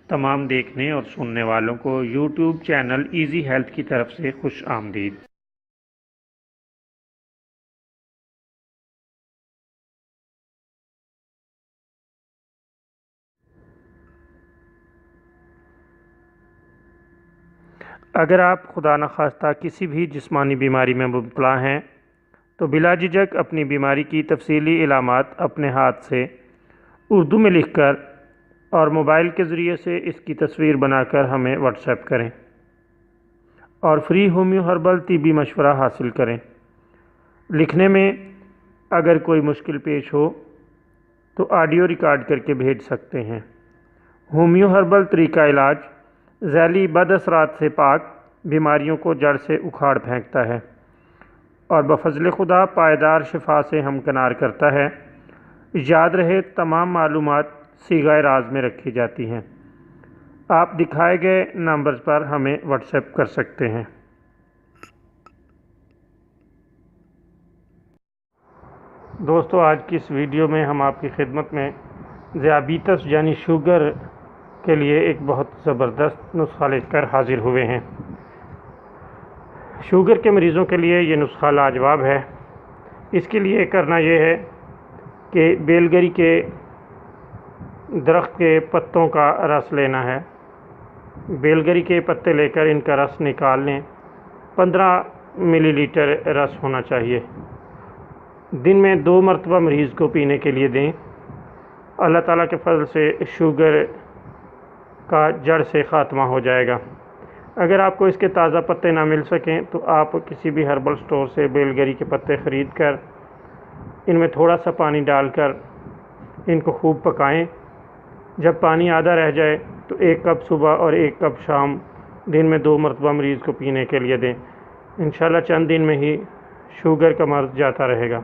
تمام دیکھنے اور سننے والوں کو یوٹیوب چینل ایزی ہیلتھ کی طرف سے خوش آمدید۔ اگر آپ خدا نخواستہ کسی بھی جسمانی بیماری میں مبتلا ہیں تو بلا جھجک اپنی بیماری کی تفصیلی علامات اپنے ہاتھ سے اردو میں لکھ کر اور موبائل کے ذریعے سے اس کی تصویر بنا کر ہمیں واٹس ایپ کریں اور فری ہومیو ہربل طبی مشورہ حاصل کریں۔ لکھنے میں اگر کوئی مشکل پیش ہو تو آڈیو ریکارڈ کر کے بھیج سکتے ہیں۔ ہومیو ہربل طریقہ علاج ذیلی بد اثرات سے پاک، بیماریوں کو جڑ سے اکھاڑ پھینکتا ہے اور بفضل خدا پائیدار شفا سے ہمکنار کرتا ہے۔ یاد رہے تمام معلومات صیغہ راز میں رکھی جاتی ہیں۔ آپ دکھائے گئے نمبرز پر ہمیں واٹس ایپ کر سکتے ہیں۔ دوستو، آج کی اس ویڈیو میں ہم آپ کی خدمت میں ذیابیطس یعنی شوگر کے لیے ایک بہت زبردست نسخہ لے کر حاضر ہوئے ہیں۔ شوگر کے مریضوں کے لیے یہ نسخہ لاجواب ہے۔ اس کے لیے کرنا یہ ہے کہ بیل گری کے درخت کے پتوں کا رس لینا ہے۔ بیل گری کے پتے لے کر ان کا رس نکال لیں۔ 15 ملی لیٹر رس ہونا چاہیے۔ دن میں 2 مرتبہ مریض کو پینے کے لیے دیں۔ اللہ تعالیٰ کے فضل سے شوگر کا جڑ سے خاتمہ ہو جائے گا۔ اگر آپ کو اس کے تازہ پتے نہ مل سکیں تو آپ کسی بھی ہربل سٹور سے بیل گری کے پتے خرید کر ان میں تھوڑا سا پانی ڈال کر ان کو خوب پکائیں۔ جب پانی آدھا رہ جائے تو 1 کپ صبح اور 1 کپ شام دن میں 2 مرتبہ مریض کو پینے کے لیے دیں۔ انشاءاللہ چند دن میں ہی شوگر کا مرض جاتا رہے گا۔